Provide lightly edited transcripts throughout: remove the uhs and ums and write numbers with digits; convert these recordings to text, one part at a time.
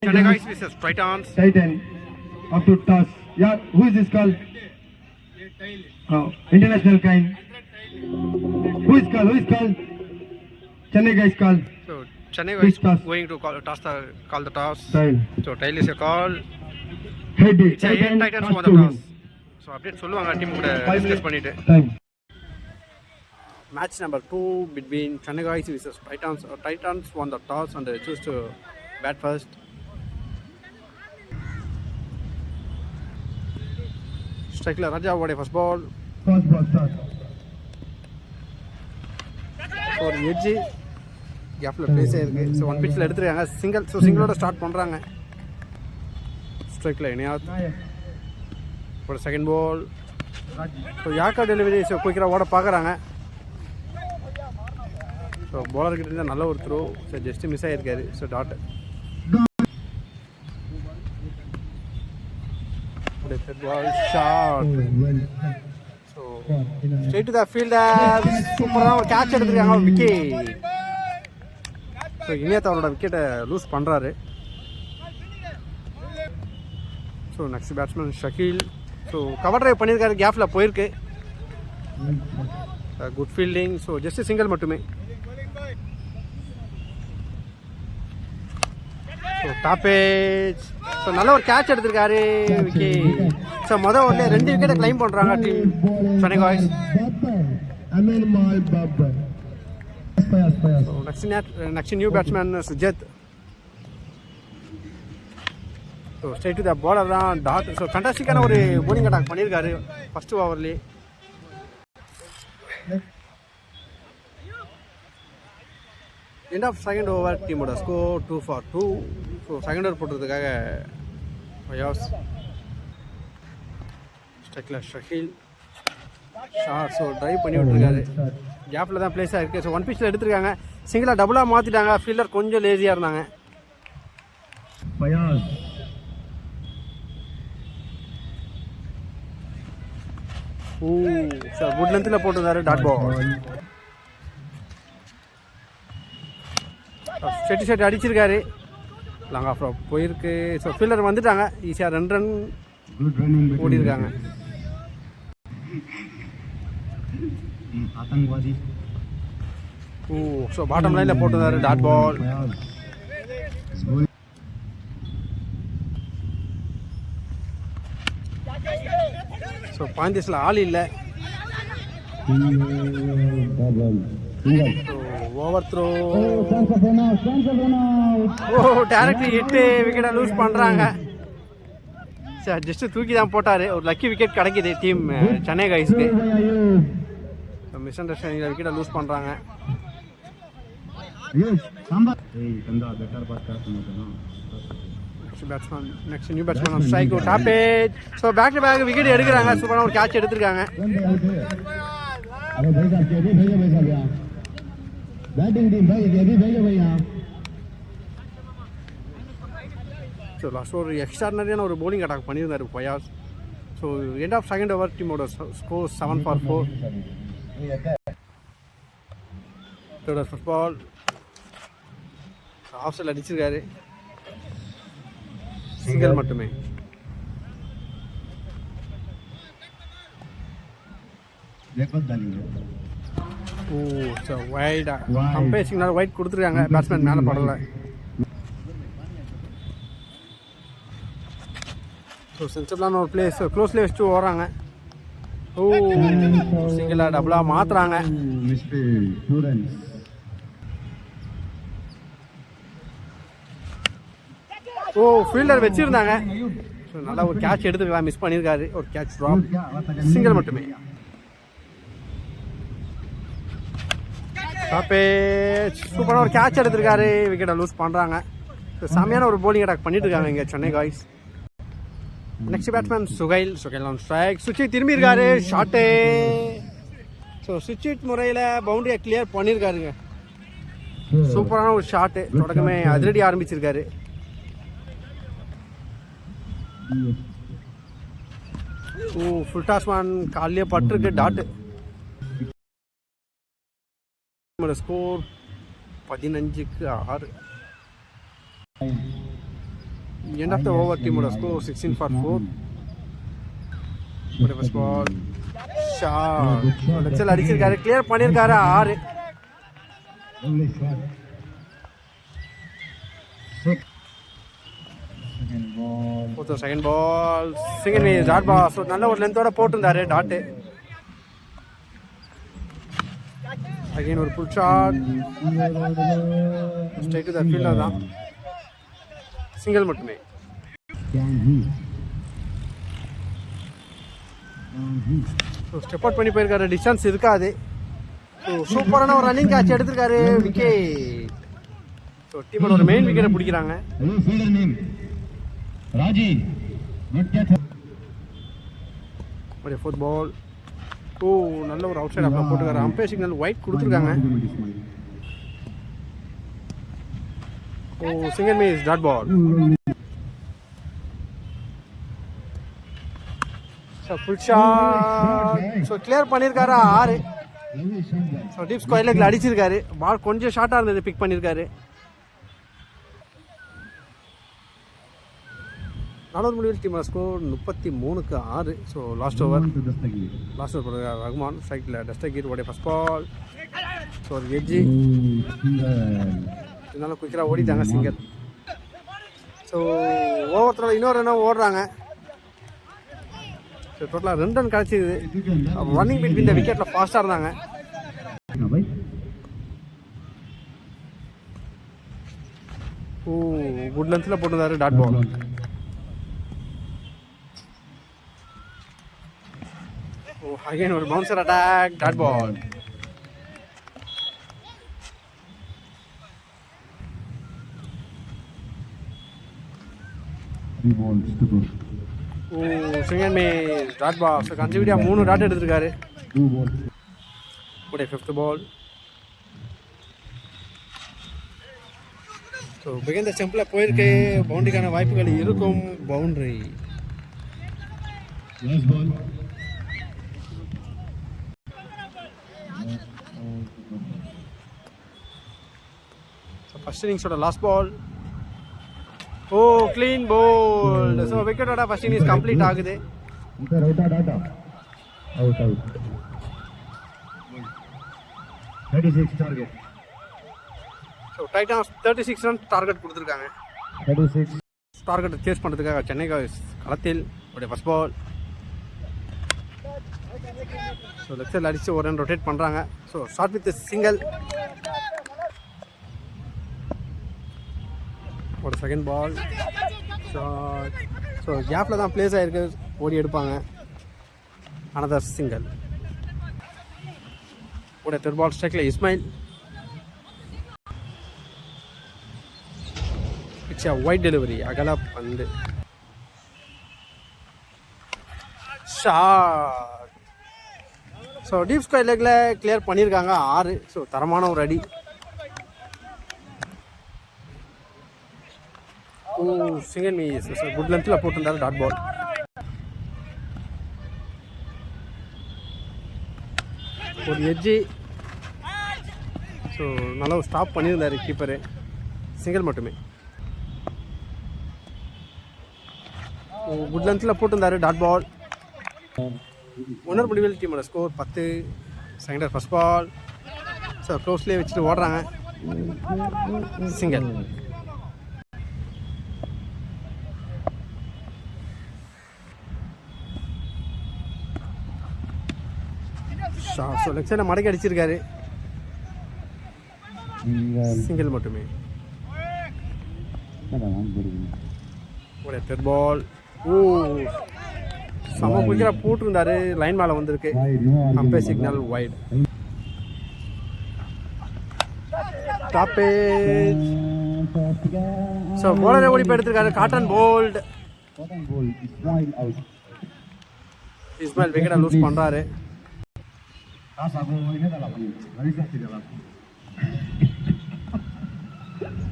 Chennai guys versus Titans. Titan up to toss. Yeah, who is this call? Oh, international kind. Who is call? Who is call? Chennai guys call. So Chennai Which guys toss? going to call the toss. Tail. So tail is a call. Head. It's a Titans won the toss. So update சொல்லுவாங்க team கூட discuss பண்ணிட்டு. Time. Match number 2 between Chennai guys versus Titans. Titans won the toss and they choose to bat first. Striker Raja what a first ball. First ball start. For edge கேப்ல place இருக்கு. So one பிட்ச்ல எடுத்துருக்காங்க. சிங்கிளோட start பண்றாங்க. ஸ்ட்ரைக்ல இனியாத் ஒரு second ball. So யாக்கா டெலிவரி ஸோ குயிக்கராக ஓட பார்க்குறாங்க. ஸோ பவுலர் கிட்ட இருந்தால் நல்ல ஒரு த்ரோ. ஸோ ஜஸ்ட் மிஸ் ஆகிருக்காரு. So dot ball shot. So straight to the fielder. சூப்பராக ஒரு கேட்ச் எடுத்துருக்காங்க. ஒரு விக்கெட். ஸோ இனியாத் அவரோட விக்கெட்டை லூஸ் பண்ணுறாரு. So next batsman Shakeel. So cover drive பண்ணியிருக்காரு. கேப்பில் போயிருக்கு. Good fielding. So just single மட்டுமே. ஸோ டாப்பேஜ். ஸோ நல்ல ஒரு கேட்ச் எடுத்திருக்காரு விக்கெட். ஸோ மொதல் ஓவர்லேயே 2 விக்கெட்டை கிளைம் பண்ணுறாங்க team Chennai boys. Next new batsman Sujath. So straight to the bowler தான் டாட். ஸோ ஃபண்டாஸ்டிக்கான ஒரு போலிங் அட்டாக் பண்ணியிருக்காரு ஃபர்ஸ்ட் ஓவர்லேயே. எண்ட் ஆஃப் செகண்ட் ஓவர் டீமோட score 2 for 2. So second over போட்டதுக்காக ஃபயாஸ். ஸ்ட்ரைக்கில் ஷக்கீல் ஷார்ட். ஸோ ட்ரைவ் பண்ணி விட்டுருக்காரு. கேப்பில் தான் பிளேஸாக இருக்குது. ஸோ ஒன் பிச்சில் எடுத்துருக்காங்க. சிங்கிளாக டபுளாக மாற்றிட்டாங்க. ஃபீல்டர் கொஞ்சம் லேசியாக இருந்தாங்க. ஸோ குட் லென்த்தில் போட்டிருந்தாரு டாட் பால். செட் அடிச்சிருக்காரு. லாங் ஆஃப் போயிருக்கு. ஸோ ஃபீல்டர் வந்துட்டாங்க. ஈஸியாக 2 ரன் ஓடி இருக்காங்க. ஸோ பாட்டம் லைனில் போட்டிருந்தாரு டாட் பால். ஸோ பாயிண்டர்ஸில் ஆள் இல்லை. Over throw. Directly hit. விக்கெட்டை லூஸ் பண்ணுறாங்க. சார் ஜஸ்ட்டு தூக்கி தான் போட்டார். ஒரு லக்கி விக்கெட் கிடைக்கிது டீம் சென்னை கைஸ்க்கு. மிஸ் அண்டர்ஸ்டாண்டிங்கில் விக்கெட்டை லூஸ் பண்ணுறாங்க. நெக்ஸ்ட் நியூ பேட்ஸ்மேன் ஸ்ட்ரைக் டாப்பேஜ். So back to back wicket எடுக்கிறாங்க. சூப்பரான ஒரு கேட்ச் எடுத்திருக்காங்க. ஸோ லாஸ்ட் ஒரு எக்ஸ்ட்ரானரியான ஒரு போலிங் அட்டாக் பண்ணியிருந்தார் Fayaz. So end of second over டீமோட score 7 for 4. First ball off சைடில் அடிச்சிருக்காரு. சிங்கிள் மட்டுமே. வைடா கம்பேர் சிக்னல் வைட் கொடுத்துருக்காங்க. பேட்ஸ்மேன் மேலே படலை. ஸோ சென்சிபிளான ஒரு பிளேஸ் க்ளோஸ்லேயே வச்சுட்டு ஓடுறாங்க. சிங்கிளாக டபுளாக மாற்றுறாங்க. ஃபீல்டர் வச்சுருந்தாங்க. ஸோ நல்லா ஒரு கேட்ச் எடுத்துக்கலாம். மிஸ் பண்ணியிருக்காரு. ஒரு கேட்ச் ட்ராப். சிங்கிள் மட்டுமே. சூப்பரான ஒரு கேட்ச் எடுத்திருக்காரு. விக்கெட்டை லூஸ் பண்ணுறாங்க. ஸோ செம்மையான ஒரு போலிங் அட்டாக் பண்ணிட்டு இருக்காங்க இங்கே Chennai guys. Next batsman Suhail on strike. சுவிட்ச் திரும்பி இருக்காரு. ஷாட்டு. ஸோ சுவிட்ச் முறையில் பவுண்டரியை கிளியர் பண்ணியிருக்காருங்க. சூப்பரான ஒரு ஷாட்டு. தொடக்கமே அதிரடி ஆரம்பிச்சிருக்காரு. ஃபுல் டாஸ்மான் காலையே பட்டிருக்கு dot. Score 15-6. End of the over, team would score 16 for 4. What was ball? Shot. Let's say clear பண்ணிருக்காரு 6. Only shot. 6. Second ball. Fourth second ball. Second is dot ball. So நல்ல ஒரு லென்த்தோட போட்டுருந்தாரு dot. Again ஒரு full shot. Straight to the fielder தான். Single மட்டுமே. So step out பண்ணி போயிருக்காரு, distance இருக்காது. So சூப்பரான ஒரு ரன்னிங் கேட்ச் எடுத்திருக்காரு, விக்கெட். ஸோ டீமோட ஒரு மெயின் விக்கெட்டை பிடிக்கிறாங்க. ஒரு ஃபோர்த் பால். ஓ நல்ல ஒரு அவுட் சைட் அப்போ போட்டுருக்காரு. அம்பையர் சிக்னல் ஒயிட் கொடுத்துருக்காங்க. Oh single miss, dot ball. So full shot. So clear பண்ணியிருக்காரு 6. ஸோ டீப் ஸ்கொயர் லெக்கில் அடிச்சிருக்காரு. பால் கொஞ்சம் ஷார்ட்டாக இருந்தது, பிக் பண்ணியிருக்காரு. நானூறு முடிவில் டீமோட ஸ்கோர் 33க்கு 6. ஸோ லாஸ்ட் ஓவர் ரஹ்மான் ஸ்ட்ரைக்கில் டஸ்டகீர் உடைய ஃபஸ்ட் பால். ஸோ ஒரு எட்ஜி, இதனால குயிக்கராக ஓடிட்டாங்க சிங்கர். ஸோ ஓவரத்தில் இன்னொரு ரன்னாக ஓடுறாங்க. ஸோ டோட்டலாக 2 ரன் கிடச்சிது. ரன்னிங் பிட்வீன் இந்த விக்கெட்டில் ஃபாஸ்ட்டாக இருந்தாங்க. ஓ குட் லென்த்தில் போட்டிருந்தாரு, டாட் பால். ஓ அகைன் ஒரு bouncer attack, dot ball. Oh second miss, dot ball. So கன்சிக்யூட்டிவாக 3 டாட் எடுத்திருக்காரு. உடைய ஃபிஃப்த் பால். ஸோ பிகின் ஸ்டெம்பில் போயிருக்கு. பவுண்டரிக்கான வாய்ப்புகள் இருக்கும். பவுண்டரி. ஸோ ஃபர்ஸ்ட் இன்னிங்ஸோட last ball. Oh clean bowled. So விக்கெட்டோட ஃபர்ஸ்ட் இன்னிங்ஸ் கம்ப்ளீட் ஆகுது. Out. 36 target. So Titans 36 run target கொடுத்துருக்காங்க. 36 டார்கெட்டை சேஸ் பண்ணுறதுக்காக சென்னை களத்தில் உடைய ஃபர்ஸ்ட் பால். ஸோ லெஃப்ட் சைடில் அடித்து ஒரு ரன் ரொட்டேட் பண்ணுறாங்க. So short with single. ஒரு செகண்ட் பால் ஷார்ட். ஸோ கேப்பில் தான் பிளேஸ் ஆகிருக்கு, ஓடி எடுப்பாங்க. Another single. உடைய தேர்ட் பால் ஸ்ட்ரைக்கில் Ismail. It's a wide delivery, அகல பந்து. ஷாட். ஸோ டீப் ஸ்கொயர் லெக்கில் கிளியர் பண்ணியிருக்காங்க 6. ஸோ தரமான ஒரு அடி. Oh single miss. So good லென்த்தில் போட்டிருந்தாரு, டாட் பால். ஒரு எட்ஜி. ஸோ நல்லா ஸ்டாப் பண்ணியிருந்தார் கீப்பரு. சிங்கிள் மட்டுமே. குட் லென்த்தில் போட்டிருந்தாரு, டாட் பால். ஒன்னர் முடிவில் டீமோட score 10. Second first ball. So க்ளோஸ்லேயே வச்சுட்டு ஓடுறாங்க. சிங்கிள். ஸோ லெஃப்ட் சைடில் மடக்கி அடிச்சிருக்காரு. சிங்கிள் மட்டுமே. ஒரு தேர்ட் பால். ஓ செம்ம குயிக்கராக போட்டிருந்தாரு, லைன் மேலே வந்திருக்கு. Umpire signal wide. Stoppage. So போலரை ஓடி போய் எடுத்திருக்காரு, காட்டன் போல்ட். இஸ்மாயில் விக்கெட்டை லூஸ் பண்ணுறாரு.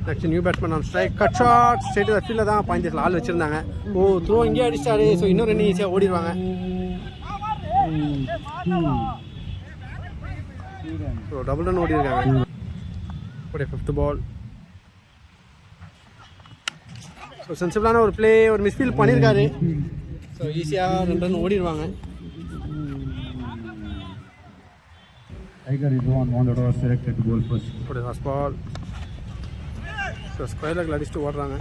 Next new batsman on strike. Cut shot. Straight the ஃபீல்டில் தான் பாயிண்ட்ஸில் ஆள் வச்சுருந்தாங்க. ஓ த்ரோ இங்கே அடிச்சிட்டாரு. ஸோ இன்னொரு ரன் ஈஸியாக ஓடிடுவாங்க. ஸோ டபுள் ரன் ஓடி இருக்காங்க. ஒரு ஃபிஃப்த் பால். ஸோ ஸோ சென்சிபிளான ஒரு ப்ளே, ஒரு மிஸ்ஃபீல் பண்ணியிருக்காரு. ஸோ ஈஸியாக 2 ரன் ஓடிடுவாங்க. Tiger is wanted or selected to bowl first. ஒரு ஃபர்ஸ்ட் பால். ஸோ ஸ்கொயர் லெக்கில் அடிச்சுட்டு ஓடுறாங்க.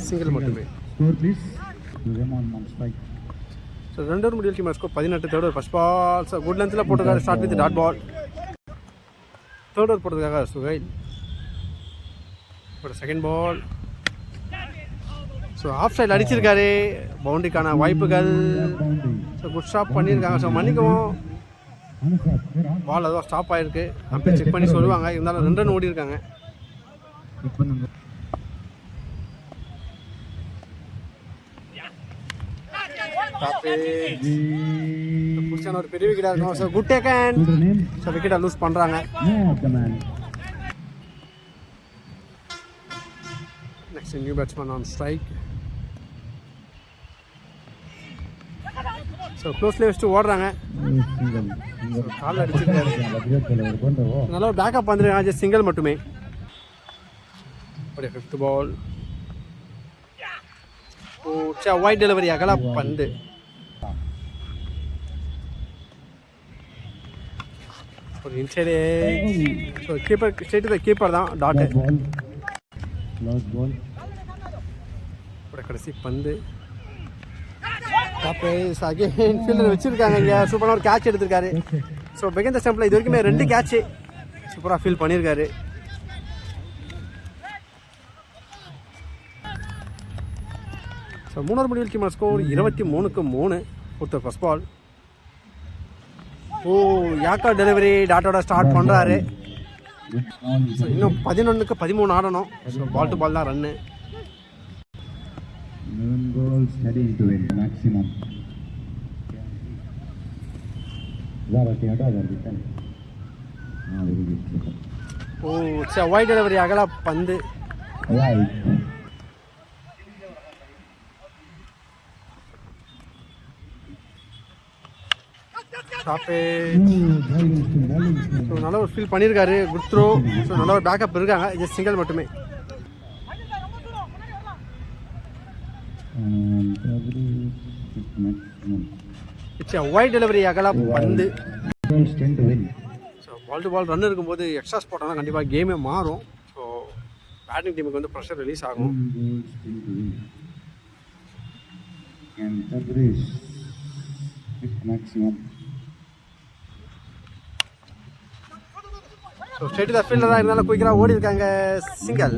சிங்கிள் மட்டுமே. Score please. Raymond on strike. So 2 over முடிவில் team score 18. Third over first ball. So good லென்த்தில் போட்டிருக்காரு. Start with dot ball. Third over போட்டதுக்காக சுகைல். ஒரு செகண்ட் பால். ஸோ ஆஃப் சைடில் அடிச்சிருக்காரு. பவுண்டரிக்கான வாய்ப்புகள். ஸோ குட் ஸ்டாப் பண்ணியிருக்காங்க. ஸோ மன்னிக்கவும், பால் அதுவாக ஸ்டாப் ஆகிருக்கு. அப்போ செக் பண்ணி சொல்லுவாங்க. இருந்தாலும் 2 ரன் ஓடி இருக்காங்க. புதுசான ஒரு பெரிய விக்கெட்டாக இருக்கும். So good taken. ஸோ விக்கெட்டை லூஸ் பண்ணுறாங்க. Next new batsman on strike. So க்ளோஸ்லேயே வச்சுட்டு ஓடுறாங்க. காலில் அடிச்சிருக்காரு. நல்லா ஒரு பேக்கப் வந்துருக்காங்க. ஜஸ்ட் சிங்கிள் மட்டுமே. ஒரு 5th பால். வைட் டெலிவரி அகல பந்து. ஒரு inside. So keeper straight to keeper தான் டாட்டு. ஒரு கடைசி பந்து. அகைன் ஃபீல்டர் வச்சிருக்காங்க. இங்கே சூப்பராக ஒரு கேட்ச் எடுத்திருக்காரு. ஸோ பெகன் த ஸ்டம்பில் இது வரைக்குமே 2 கேட்ச்சு சூப்பராக ஃபீல் பண்ணியிருக்காரு. ஸோ 3 முடிவில் டீம் ஸ்கோர் 23-3. கொடுத்த ஃபர்ஸ்ட் பால். யாக்கா டெலிவரி டாட்டோட ஸ்டார்ட் பண்ணுறாரு. ஸோ இன்னும் 11-13 ஆடணும். ஸோ பால் டு பால் தான் run. 9 balls heading to win maximum. White delivery அகல பந்து. நல்ல ஒரு ஃபீல் பண்ணியிருக்காரு. Good throw. ஸோ நல்ல ஒரு பேக்கப் இருக்காங்க. ஜஸ்ட் சிங்கிள் மட்டுமே. வைட் டெலிவரி அகல பந்து. So ball to ball run இருக்கும்போது எக்ஸ்ட்ராஸ் போட்டாங்கன்னா கண்டிப்பாக கேமே மாறும். ஸோ பேட்டிங் டீமுக்கு வந்து ப்ரெஷர் ரிலீஸ் ஆகும். ஸோ ஸ்ட்ரெயிட் த ஃபீல்டர் தான் இருந்தாலும் குயிக்கராக ஓடி இருக்காங்க. சிங்கிள்.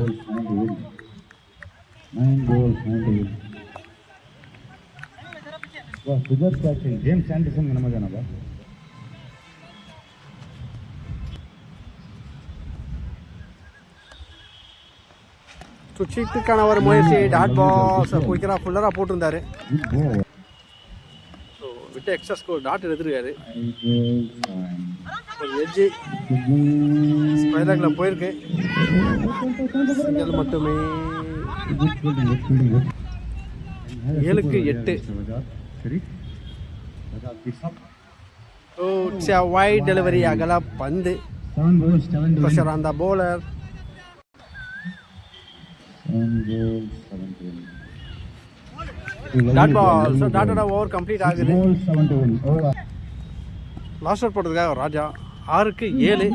ஜேம்ஸ் ஆண்டர்சன் நமக்கு சுச்சிட்டுக்கான ஒரு முயற்சி. Dot ball. குயிக்கராக ஃபுல்லராக போட்டிருந்தாரு. ஸோ விட்டு எக்ஸ்ட்ரா ஸ்கோர் டாட் எடுத்துருக்காரு. ஒரு எட்ஜி ஸ்கொயர் லெக்கில் போயிருக்கு. சிங்கிள் மட்டுமே. 7-8. வைட் டெலிவரி அகல பந்து. Pressure on the bowler. Dot ball. So டாட்டோட ஓவர் கம்ப்ளீட் ஆகுது. லாஸ்ட் அவுட் போட்டதுக்காக Raja. 6-7.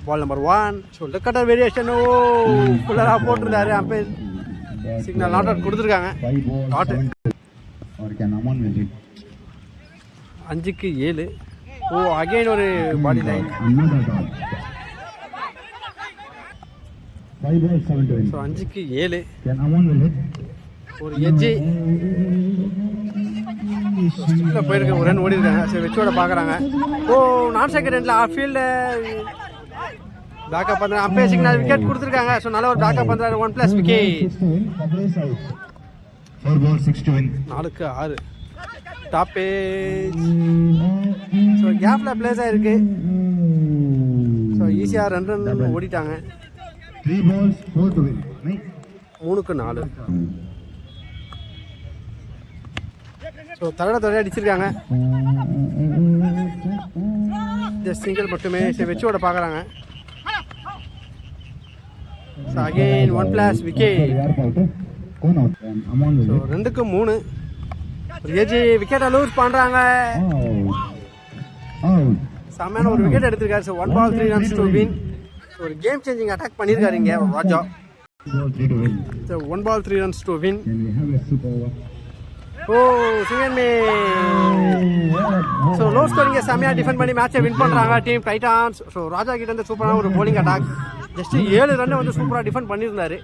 Ball number 1. So leg cutter variation. ஃபுல்லராக போட்டிருந்தாரு. அம்பையர் சிக்னல் நாட் அவுட் கொடுத்துருக்காங்க. டாட்டு. 5-7. அகைன் ஒரு பாடி லைன். ஸோ 5-7. ஒரு எட்ஜி போயிருக்கு. ஒரு ரன் ஓடி இருக்காங்க. சரி வெச்சோட பார்க்குறாங்க. நான் செகண்ட் ஃபீல்டு பேக்கப் பண்ணுறாங்க. அம்பையர் சிக்னல் விக்கெட் கொடுத்துருக்காங்க. ஸோ நல்ல ஒரு பேக்கப் பண்ணுறாரு. 1+ விக்கெட். 4-6. Top page. ஸோ கேப்பில் பிளேஸ் ஆகிருக்கு. ஸோ ஈஸியாக 2 ரன் ஓடிட்டாங்க. 3-4. ஸோ தடவை அடிச்சிருக்காங்க. ஜஸ்ட் சிங்கிள் மட்டுமே சரி வச்சு விட பார்க்குறாங்க. So again 1+ wicket. ஸோ 2-3 ஏஜி விக்கெட்டை லூஸ் பண்ணுறாங்க. செம்மையான ஒரு விக்கெட் எடுத்திருக்காரு. So 1 ball 3 runs to win. ஒரு கேம் சேஞ்சிங் அட்டாக் பண்ணியிருக்காரு இங்கே Raja. So 1 ball 3 runs to win. Oh சிங்கன்மே. ஸோ லோ ஸ்கோரிங்கை செம்மையாக டிஃபெண்ட் பண்ணி மேட்சை வின் பண்ணுறாங்க டீம் டைட்டான்ஸ். ஸோ ராஜா கிட்ட இருந்து சூப்பரான ஒரு bowling அட்டாக். ஜஸ்ட் 7 ரன்னை வந்து சூப்பராக டிஃபெண்ட் பண்ணியிருந்தாரு.